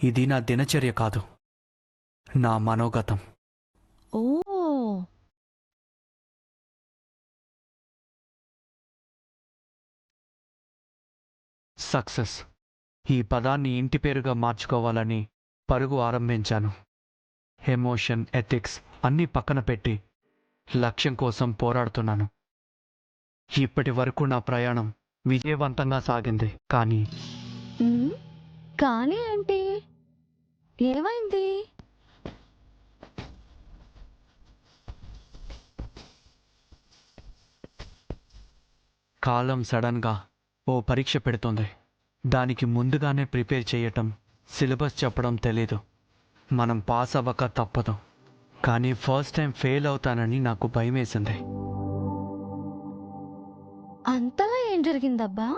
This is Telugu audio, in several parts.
ఇది నా దినచర్య కాదు, నా మనోగతం. ఓ సక్సెస్ ఈ పదాన్ని ఇంటి పేరుగా మార్చుకోవాలని పరుగు ఆరంభించాను. ఎమోషన్, ఎథిక్స్ అన్నీ పక్కన పెట్టి లక్ష్యం కోసం పోరాడుతున్నాను. ఇప్పటి వరకు నా ప్రయాణం విజయవంతంగా సాగింది. కానీ కానీ ఏంటి? ఏమైంది? కాలం సడన్గా ఓ పరీక్ష పెడుతుంది. దానికి ముందుగానే ప్రిపేర్ చేయటం, సిలబస్ చెప్పడం తెలీదు. మనం పాస్ అవ్వక తప్పదు. కానీ ఫస్ట్ టైం ఫెయిల్ అవుతానని నాకు భయమేసింది. అంతలా ఏం జరిగిందబ్బా?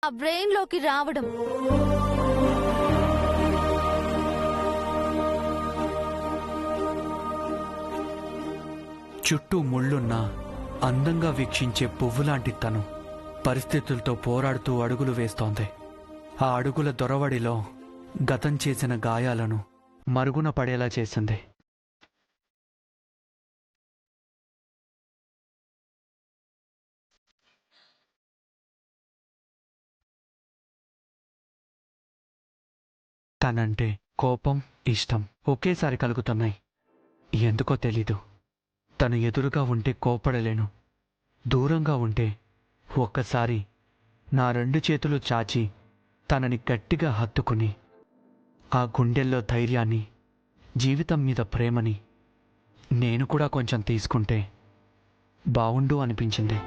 ఆ బ్రెయిన్ లోకి రావడం. చుట్టూ ముళ్ళున్నా అందంగా వీక్షించే పువ్వులాంటి తను పరిస్థితులతో పోరాడుతూ అడుగులు వేస్తోంది. ఆ అడుగుల దొరవడిలో గతం చేసిన గాయాలను మరుగున పడేలా చేసింది. తనంటే కోపం, ఇష్టం ఒకేసారి కలుగుతున్నాయి. ఎందుకో తెలీదు. తను ఎదురుగా ఉంటే కోపడలేను. దూరంగా ఉంటే ఒక్కసారి నా 2 చేతులు చాచి తనని గట్టిగా హత్తుకుని ఆ గుండెల్లో ధైర్యాన్ని, జీవితం మీద ప్రేమని నేను కూడా కొంచెం తీసుకుంటే బావుండు అనిపించింది.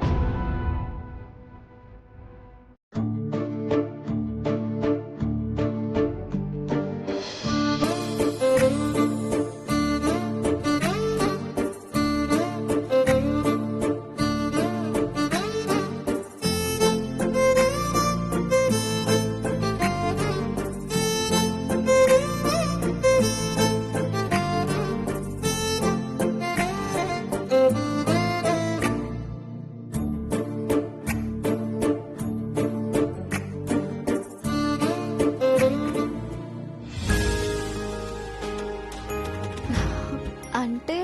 అంటే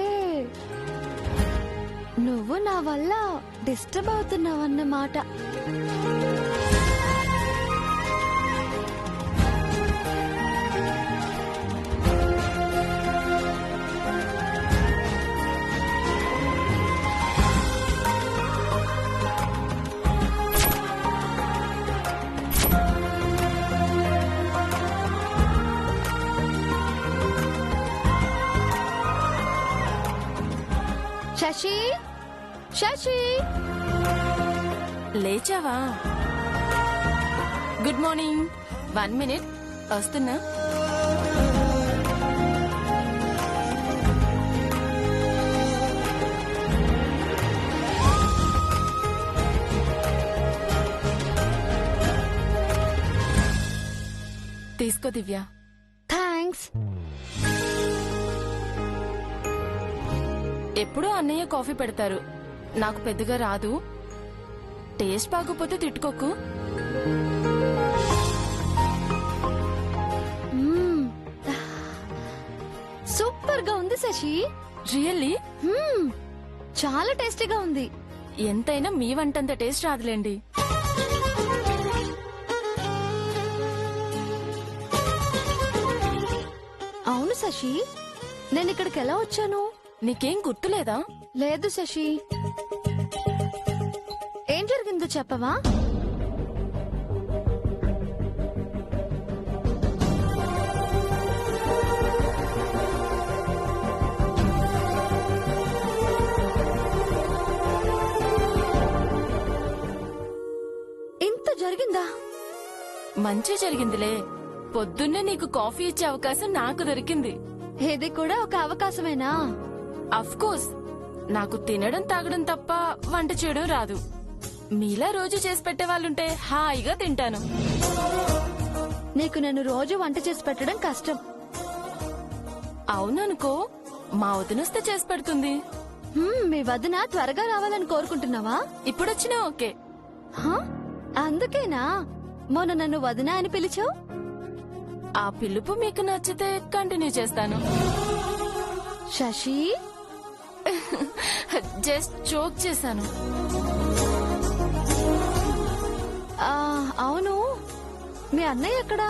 నువ్వు నా వల్ల డిస్టర్బ్ అవుతున్నావన్నమాట. శశి శశి లేచావా? Good morning. 1 minute వస్తున్నా. తీసుకో దివ్య. థ్యాంక్స్. ఎప్పుడూ అన్నయ్య కాఫీ పెడతారు, నాకు పెద్దగా రాదు. టేస్ట్ బాగోపోతే తిట్టుకోకు. సూపర్ గా ఉంది శశి. రియల్లీ? చాలా టేస్టీగా ఉంది. ఎంతైనా మీ వంటంత టేస్ట్ రాదులేండి. అవును శశి, నేను ఇక్కడికి ఎలా వచ్చాను? నీకేం గుర్తులేదా? లేదు శశి. ఏం జరిగిందో చెప్పవా? ఇంత జరిగిందా? మంచి జరిగిందిలే. పొద్దున్నే నీకు కాఫీ ఇచ్చే అవకాశం నాకు దొరికింది. ఇది కూడా ఒక అవకాశమేనా? అఫ్ కోర్స్, నాకు తినడం తాగడం తప్ప వంట చేయడం రాదు. మీలా రోజు చేసి పెట్టే వాళ్ళుంటే హాయిగా తింటాను. నీకు నేను రోజు వంట చేసి పెట్టడం కష్టం. అవుననుకో, మా వదినొస్తే చేసి పెడుతుంది. మీ వదిన త్వరగా రావాలని కోరుకుంటున్నావా? ఇప్పుడొచ్చినా ఓకే. హా? అందుకేనా మొన్న నన్ను వదిన అని పిలిచావు? ఆ పిలుపు మీకు నచ్చితే కంటిన్యూ చేస్తాను. శశి, జస్ట్ జోక్ చేశాను. అవును, మీ అన్నయ్య ఎక్కడా?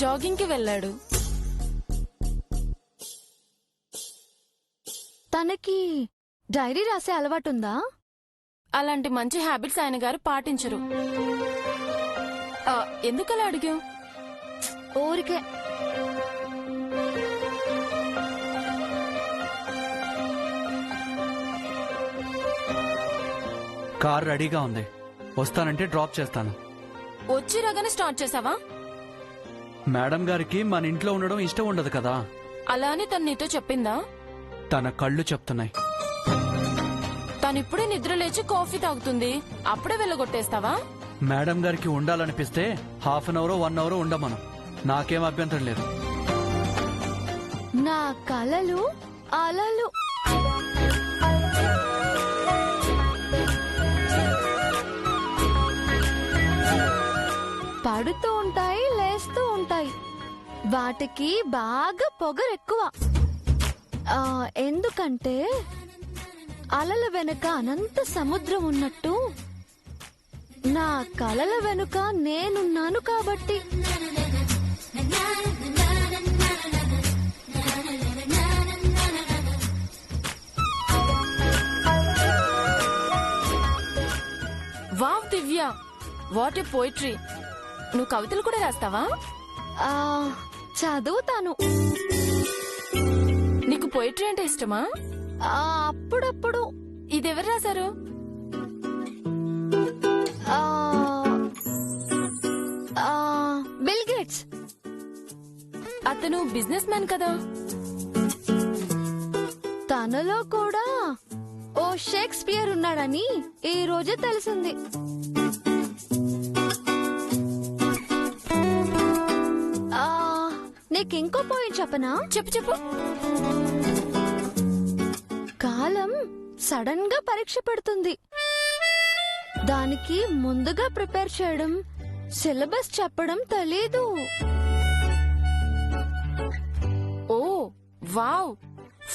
జాగింగ్ కి వెళ్ళాడు. తనకి డైరీ రాసే అలవాటుందా? అలాంటి మంచి హ్యాబిట్స్ ఆయన గారు పాటించరు. ఎందుకలా అడిగావు? ఊరికే. కార్ రెడీగా ఉంది, వస్తానంటే డ్రాప్ చేస్తాను. వచ్చి రాగానే స్టార్ట్ చేసావా? మేడం గారికి మన ఇంట్లో ఉండడం ఇష్టం ఉండదు కదా. అలా అని తను నీతో చెప్పిందా? తన కళ్ళు చెప్తున్నాయి. తనిప్పుడే నిద్ర లేచి కాఫీ తాగుతుంది, అప్పుడే వెళ్ళగొట్టేస్తావా? మేడం గారికి ఉండాలనిపిస్తే 1/2 అవర్ 1 అవర్ ఉండమను, నాకేం అభ్యంతరం లేదు. నా కలలు అలలు. పడుతూ ఉంటాయి, లేస్తూ ఉంటాయి. వాటికి బాగా పొగరెక్కువ. ఎందుకంటే అలల వెనుక అనంత సముద్రం ఉన్నట్టు నా కలల వెనుక నేనున్నాను కాబట్టి. Wow Divya, what a poetry. నువ్వు కవితలు కూడా రాస్తావా? చదువుతాను. నీకు పోయిట్రీ అంటే ఇష్టమా? అప్పుడప్పుడు. ఇదెవరు రాశారు? Bill gates. అతను బిజినెస్ మ్యాన్ కదా. తనలో కూడా ఓ షేక్స్పియర్ ఉన్నాడని ఈ రోజే తెలిసింది. నీకింకో పాయింట్ చెప్పనా? చెప్పు చెప్పు. కాలం సడన్ గా పరీక్ష పెడుతుంది. దానికి ముందుగా ప్రిపేర్ చేయడం, సిలబస్ చెప్పడం తెలీదు. ఓ వావ్,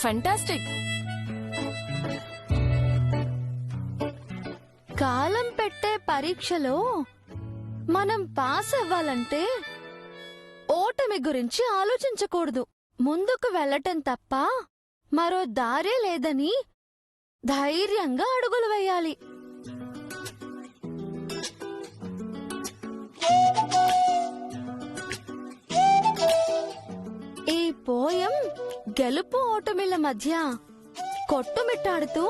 ఫెంటాస్టిక్. కాలం పెట్టే పరీక్షలో మనం పాస్ అవ్వాలంటే ఓటమి గురించి ఆలోచించకూడదు. ముందుకు వెళ్ళటం తప్ప మరో దారే లేదని ధైర్యంగా అడుగులు వేయాలి. ఈ పోయం గెలుపు ఓటమిల మధ్య కొట్టుమిట్టాడుతూ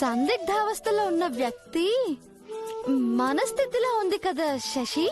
సందిగ్ధావస్థలో ఉన్న వ్యక్తి మనస్థితిలో ఉంది కదా శశి.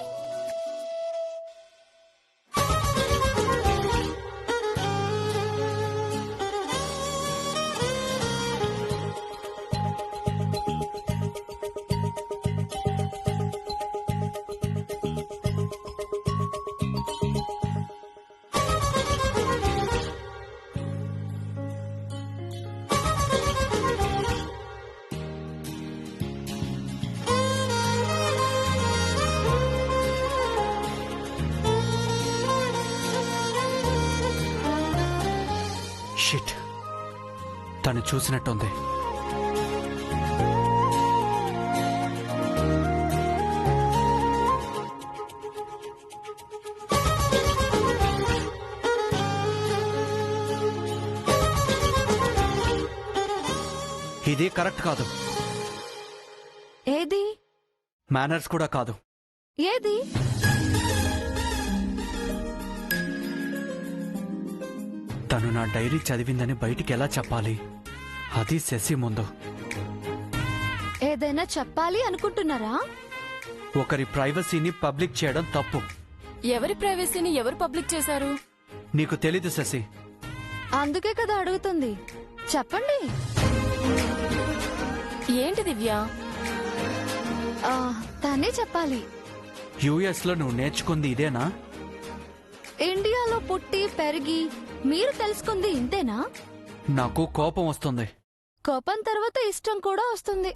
షిట్, తను చూసినట్టుంది. ఇది కరెక్ట్ కాదు. ఏది? మేనర్స్ కూడా కాదు. ఏది? తను నా డైరీ చదివిందని బయటికి ఎలా చెప్పాలి? అది శశి ముందు. ఏదైనా చెప్పాలి అనుకుంటున్నారా? ఒకరి ప్రైవసీని పబ్లిక్ చేయడం తప్పు. ఎవరి ప్రైవసీని ఎవరు పబ్లిక్ చేశారు? నీకు తెలీదు శశి. అందుకే కదా అడుగుతుంది. చెప్పండి. ఏంటి దివ్య? తనే చెప్పాలి. యుఎస్ లో నువ్వు నేర్చుకుంది ఇదేనా? ఇండియాలో పుట్టి పెరిగి మీరు తెలుసుకుంది ఇంతేనా? నాకు కోపం వస్తుంది. కోపం తర్వాత ఇష్టం కూడా వస్తుంది.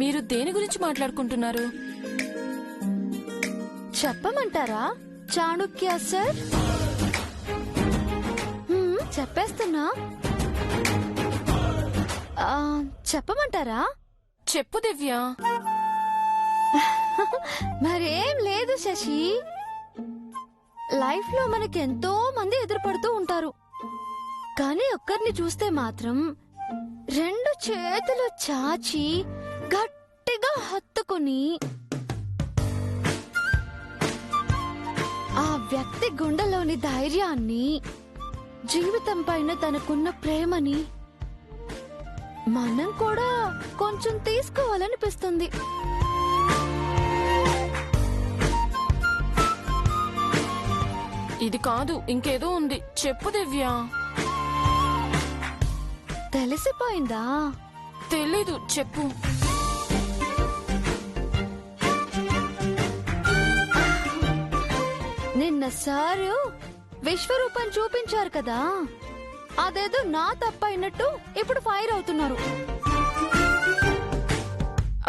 మీరు దేని గురించి మాట్లాడుకుంటున్నారు? చెప్పమంటారా చాణుక్య సార్? చెప్పేస్తున్నా. చెప్పమంటారా? చెప్పు దివ్య. మరేం లేదు శశి. లైఫ్ లో మనకి ఎంతో మంది ఎదురుపడుతూ ఉంటారు. కానీ ఒక్కరిని చూస్తే మాత్రం రెండు చేతులు చాచి గట్టిగా హత్తుకుని ఆ వ్యక్తి గుండెలోని ధైర్యాన్ని, జీవితం పైన తనకున్న ప్రేమని మనం కూడా కొంచెం తీసుకోవాలనిపిస్తుంది. ఇది కాదు, ఇంకేదో ఉంది. చెప్పు దివ్య. తెలిసిపోయిందా? తెలీదు, చెప్పు. నిన్న సారు విశ్వరూపం చూపించారు కదా, అదేదో నా తప్పైనట్టు ఇప్పుడు ఫైర్ అవుతున్నారు.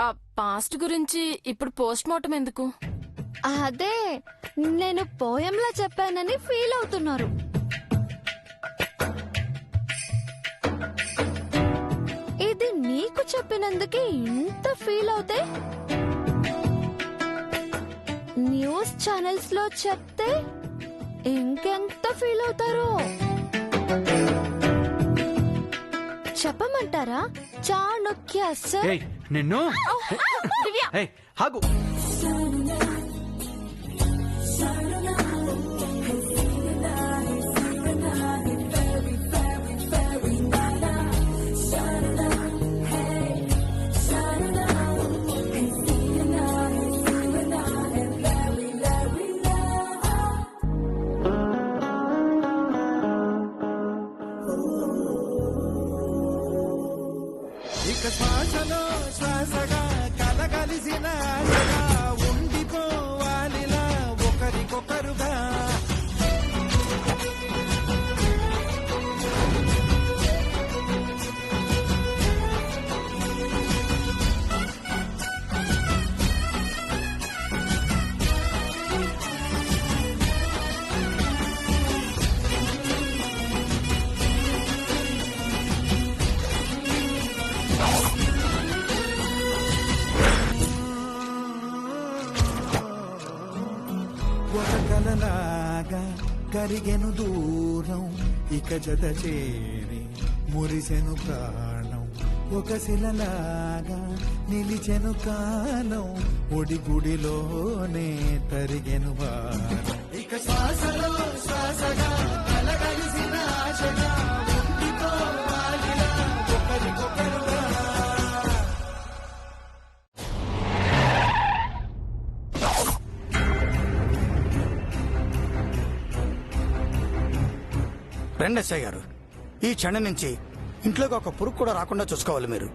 ఆ పాస్ట్ గురించి ఇప్పుడు పోస్ట్ మార్టం ఎందుకు? అదే నేను పోయంలా చెప్పానని ఫీల్ అవుతున్నారు. ఇది నీకు చెప్పినందుకే ఇంత ఫీల్ అవుతే న్యూస్ ఛానల్స్ లో చెప్తే ఇంకెంత ఫీల్ అవుతారో. చెప్పమంటారా చాణుక్య సార్? ఏయ్, నిన్ను దివ్య, ఏయ్, ఆగు. ఇక శ్వాసలో శ్వాసగా కలగలిసిన ఆశగా ఉండిపోవాలిలా ఒకరికొకరుగా. ఒక కలలాగా కరిగెను దూరం, ఇక జత చేరి మురిసెను ప్రాణం. ఒక శిలలాగా నిలిచెను కాలం, ఒడి గుడిలోనే తరిగెను వారం. ఇక శ్వాసలో శ్వాసగా కలగలిసిన ఆశ రండి ఎస్ఐ గారు, ఈ క్షణం నుంచి ఇంట్లోకి ఒక పురుగు కూడా రాకుండా చూసుకోవాలి మీరు.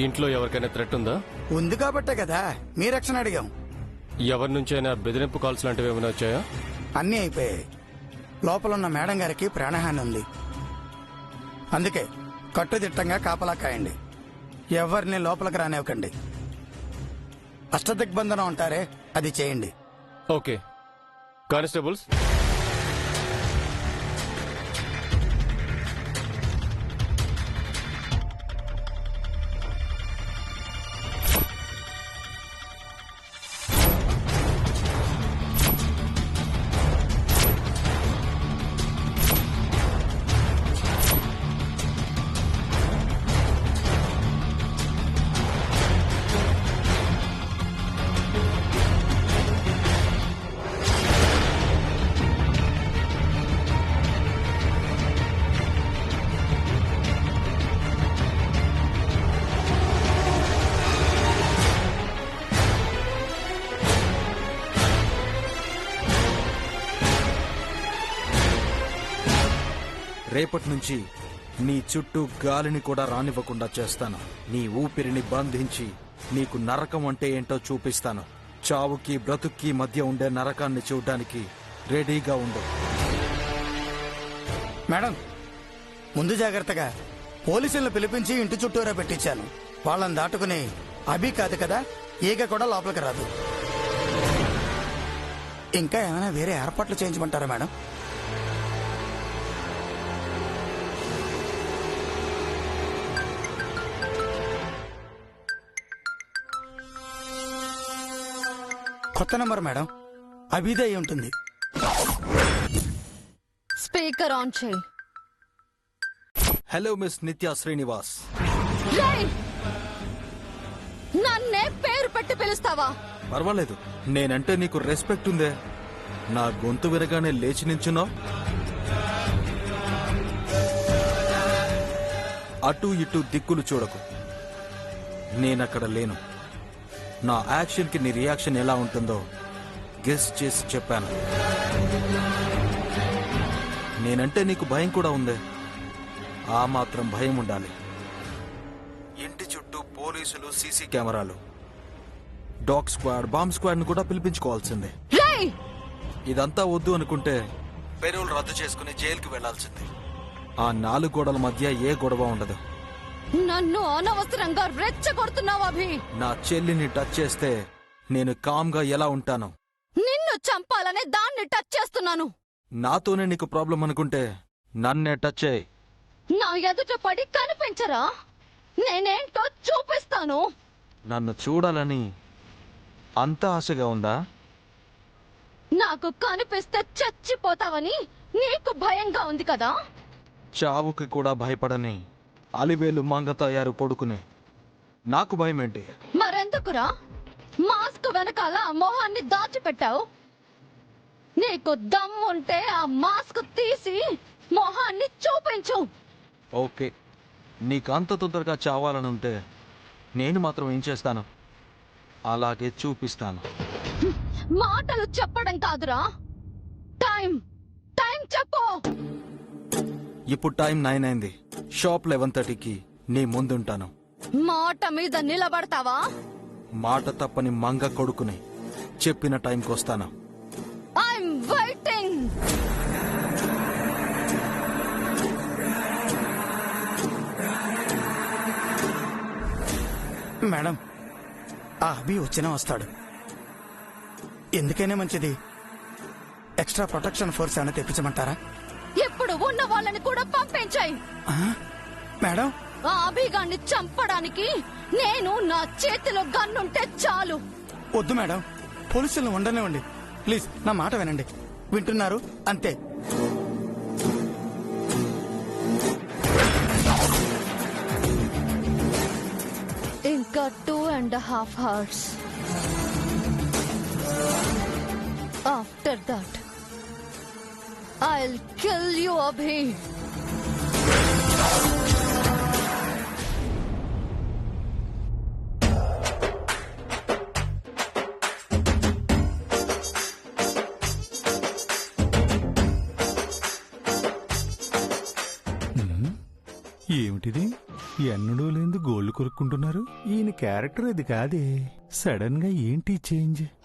ఇంట్లో ఎవరికైనా థ్రెట్ ఉందా? ఉంది కాబట్టే కదా మీ రక్షణ అడిగాం. ఎవరి నుంచైనా బెదిరింపు కాల్స్ లాంటివి ఏమైనా వచ్చాయా? అన్నీ అయిపోయాయి. లోపల ఉన్న మేడం గారికి ప్రాణహాని ఉంది. అందుకే కట్టుదిట్టంగా కాపలా కాయండి. ఎవరిని లోపలికి రానివ్వకండి. అష్టదిగ్బంధనం అంటారే, అది చేయండి. ఓకే కానిస్టేబుల్స్, రేపటి నుంచి నీ చుట్టూ గాలిని కూడా రానివ్వకుండా చేస్తాను. నీ ఊపిరిని బంధించి నీకు నరకం అంటే ఏంటో చూపిస్తాను. చావుకి బ్రతుక్కి మధ్య ఉండే నరకాన్ని చూడ్డానికి రెడీగా ఉండు. మేడం, ముందు జాగ్రత్తగా పోలీసులను పిలిపించి ఇంటి చుట్టూరా పెట్టించాను. వాళ్ళని దాటుకుని అభి కాదు కదా, ఈగ కూడా లోపలికి రాదు. ఇంకా ఏమైనా వేరే ఏర్పాట్లు చేయించమంటారా మేడం? కొత్త నంబర్ మేడం, అభిదే అయి ఉంటుంది. స్పీకర్ ఆన్ చేయి. హలో మిస్ నిత్య శ్రీనివాస్. రేయ్! నన్నే పేరు పెట్టి పిలుస్తావా? పర్వాలేదు, నేనంటే నీకు రెస్పెక్ట్ ఉందే. నా గొంతు విరగానే లేచి నించున్నావు. అటు ఇటు దిక్కులు చూడకు. నేనక్కడ లేను. నా యాక్షన్ కి నీ రియాక్షన్ ఎలా ఉంటుందో గెస్ చేసి చెప్పాను. నేనంటే నీకు భయం కూడా ఉందే. ఆ మాత్రం భయం ఉండాలి. ఇంటి చుట్టూ పోలీసులు, సీసీ కెమెరాలు, డాగ్ స్క్వాడ్, బాంబ్ స్క్వాడ్ ను కూడా పిలిపించుకోవాల్సిందే. రేయ్! ఇదంతా వద్దు అనుకుంటే పెరోల్ రద్దు చేసుకుని జైలుకి వెళ్లాల్సిందే. ఆ 4 గోడల మధ్య ఏ గొడవ ఉండదు. నన్ను అనవసరంగా రెచ్చగొడుతున్నావు అభి. నా చెల్లిని టచ్ చేస్తే నేను కామ్గా ఎలా ఉంటాను? నిన్ను చంపాలనే దాన్ని టచ్ చేస్తున్నాను. నాతోనే నీకు ప్రాబ్లం అనుకుంటే నన్నే టచ్ చేయి. నా ఎదుట పడి కనిపించరా? నేనేంటో చూపిస్తాను. నన్ను చూడాలని అంత ఆశగా ఉందా? నాకు కనిపిస్తే చచ్చిపోతావని నీకు భయంగా ఉంది కదా? చావుకి కూడా భయపడని అలివేలు మంగ తయారు పడుకునే నాకు భయం ఏంటి? మరెందుకురా మాస్క్ వెనకాల మొహాన్ని దాచిపెట్టావు? నీకు దమ్ముంటే ఆ మాస్క్ తీసి మొహాన్ని చూపించు. ఓకే, నీకు అంత తొందరగా చావాలనుంటే నేను మాత్రం ఏం చేస్తాను? అలాగే చూపిస్తాను. మాటలు చెప్పడం కాదురా, టైం టైం చెప్పు. ఇప్పుడు టైం 9 అయింది. షాప్ 11:30కి నీ ముందుంటాను. మాట మీద నిలబడతావా? మాట తప్పని మంగ కొడుకుని చెప్పిన టైంకి వస్తాను. I'm waiting. మేడం, ఆ అభి వచ్చినా వస్తాడు. ఎందుకైనా మంచిది ఎక్స్ట్రా ప్రొటెక్షన్ ఫోర్స్ ఏమైనా తెప్పించమంటారా? ఇప్పుడు ఉన్న వాళ్ళని కూడా పంపించాయి. మేడం, ఆ అభిగాన్ని చంపడానికి నేను నా చేతిలో గన్నుంటే చాలు. వద్దు మేడం, పోలీసులను ఉండనివ్వండి ప్లీజ్. నా మాట వినండి. వింటున్నారు అంతే. ఇంకా 2.5 hours. After that, I'll kill you, Abhi. ఏమిటిది? ఎన్నడూ లేని గోళ్లు కొరుక్కుంటున్నారు. ఈయన క్యారెక్టర్ అది కాదే. సడన్ గా ఏంటి చేంజ్?